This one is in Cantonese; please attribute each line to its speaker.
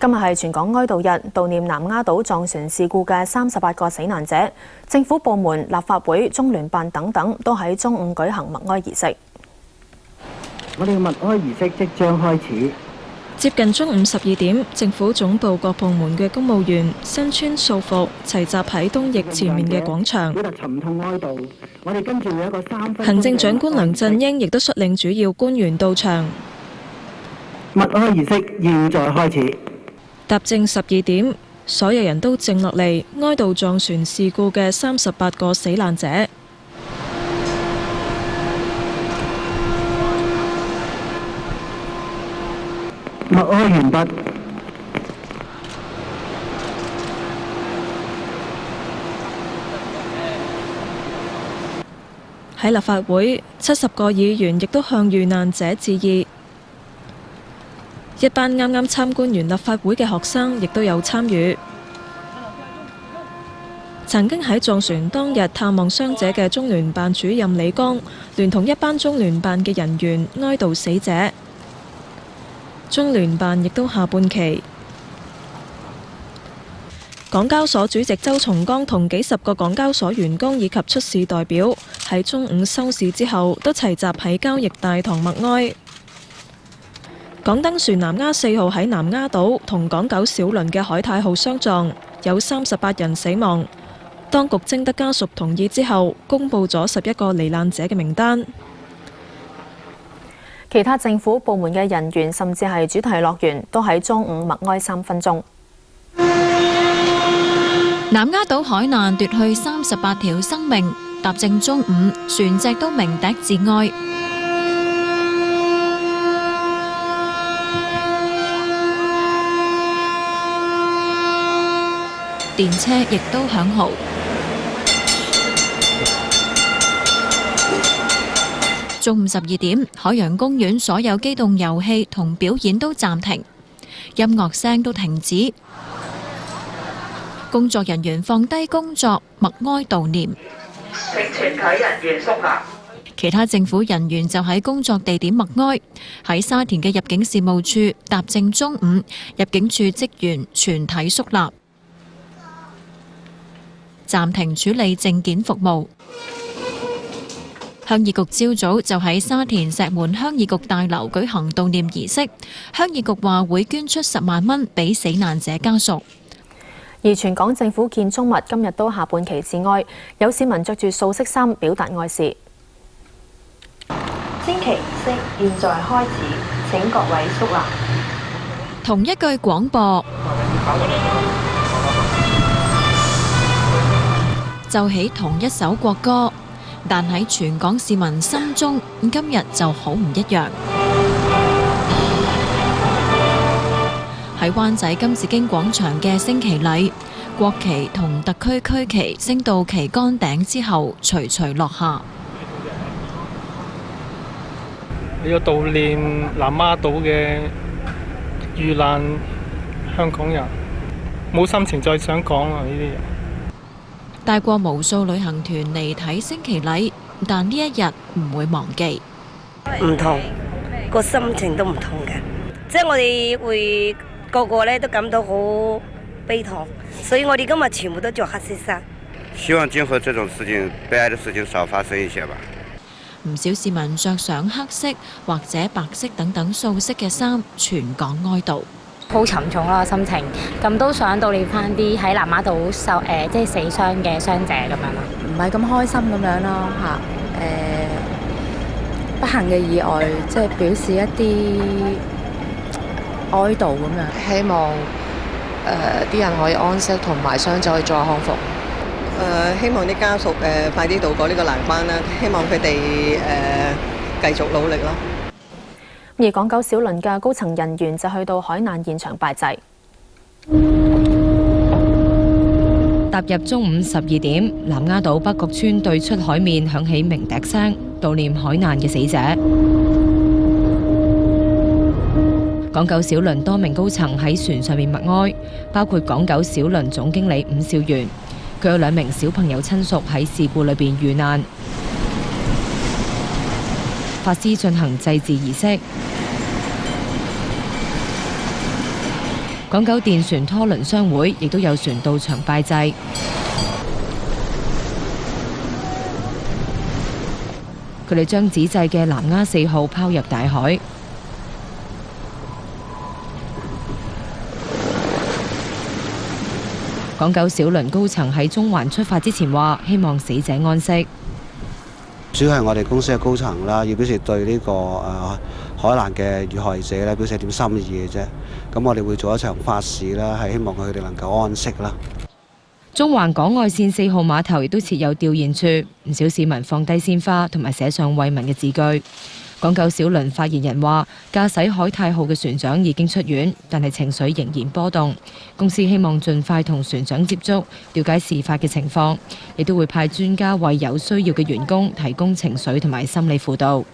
Speaker 1: 今日係全港哀悼日，悼念南丫島撞船事故嘅38個死難者。政府部門、立法會、中聯辦等等都喺中午舉行默哀儀式。
Speaker 2: 我哋嘅默哀儀式即將開始。
Speaker 3: 接近中午12點，政府總部各部門嘅公務員身穿素服，齊集喺東翼前面嘅廣場。
Speaker 2: 表達沉痛哀悼。我哋跟住會有一個3分鐘。
Speaker 3: 行政長官梁振英亦都率領主要官員到場。
Speaker 2: 默哀儀式現在開始。
Speaker 3: 踏正12點，所有人都靜落嚟，哀悼撞船事故嘅38個死難者。
Speaker 2: 默哀完畢。
Speaker 3: 喺立法會，70個議員亦都向遇難者致意。一班啱啱參觀完立法會嘅學生亦都有參與。曾經喺撞船當日探望傷者嘅中聯辦主任李剛，聯同一班中聯辦嘅人員哀悼死者。中聯辦亦都下半旗。港交所主席周松崗同幾十個港交所員工以及出事代表喺中午收市之後都齊集喺交易大堂默哀。港燈船南丫4號喺南丫島同港九小輪嘅海泰號相撞，有38人死亡。當局徵得家屬同意之後，公布咗11個罹難者嘅名單。
Speaker 1: 其他政府部門嘅人員甚至係主題樂園都喺中午默哀3分鐘。
Speaker 4: 南丫島海難奪去38條生命，踏正中午，船隻都鳴笛致哀。電車亦都響號。中午12點，海洋公園所有機動遊戲同表演都暫停，音樂聲都停止，工作人員放低工作，默哀悼念。
Speaker 5: 請全體人員肅立。
Speaker 4: 其他政府人員就喺工作地點默哀。喺沙田嘅入境事務處，踏正中午，入境處職員全體肅立，暫停處理證件服務。鄉議局朝早就喺沙田石門鄉議局大樓舉行悼念儀式，鄉議局話會捐出10萬蚊俾死難者家屬。
Speaker 1: 而全港政府建築物今日都下半旗致哀，有市民着住素色衫表達哀思。
Speaker 6: 升旗儀式現在開始，請各位肅立。
Speaker 4: 同一句廣播，奏起同一首國歌，但喺全港市民心中，今日就好唔一樣。喺灣仔金紫荊廣場嘅升旗禮，國旗同特區區旗升到旗杆頂之後，徐徐落下。
Speaker 7: 要悼念南丫島嘅遇難香港人，冇心情再想講啦呢啲嘢。
Speaker 4: 帶過無數旅行團嚟睇升旗禮，但呢一日唔會忘記。
Speaker 8: 唔同，個心情都唔同嘅，即係我哋會個個咧都感到好悲痛，所以我哋今日全部都着黑色衫。
Speaker 9: 希望今後這種事情，悲哀的事情少發生一些吧。
Speaker 4: 唔少市民着上黑色或者白色等等素色嘅衫，全港哀悼。
Speaker 10: 好沉重咯心情，咁都想悼念翻啲喺南丫島即係死傷嘅傷者咁樣咯。
Speaker 11: 唔係咁開心咁樣咯嚇，不幸嘅意外，即係表示一啲哀悼咁樣。
Speaker 12: 希望啲人可以安息，同埋傷者可以再康復。
Speaker 13: 希望啲家屬快啲渡過呢個難關啦，希望佢哋繼續努力咯。
Speaker 1: 而港九小輪嘅高層人員就去到海難現場拜祭。
Speaker 14: 踏入中午12點，南丫島北角村對出海面響起鳴笛聲，悼念海難嘅死者。港九小輪多名高層喺船上面默哀，包括港九小輪總經理伍兆元。佢有2名小朋友親屬喺事故裏邊遇難。法師進行祭祀儀式。港九電船拖輪商會亦都有船到場拜祭。佢哋將紙製嘅南丫4號拋入大海。港九小輪高層喺中環出發之前話，希望死者安息。
Speaker 15: 主要係我哋公司嘅高層啦，要表示對呢個海難嘅遇害者咧表示一點心意嘅啫。咁我哋會做一場法事啦，係希望佢哋能夠安息啦。
Speaker 14: 中環港外線4號碼頭亦都設有吊唁處，唔少市民放低鮮花同埋寫上慰問嘅字句。港九小輪發言人話，駕駛海泰號嘅船長已經出院，但係情緒仍然波動。公司希望盡快同船長接觸，了解事發嘅情況，亦都會派專家為有需要嘅員工提供情緒同埋心理輔導。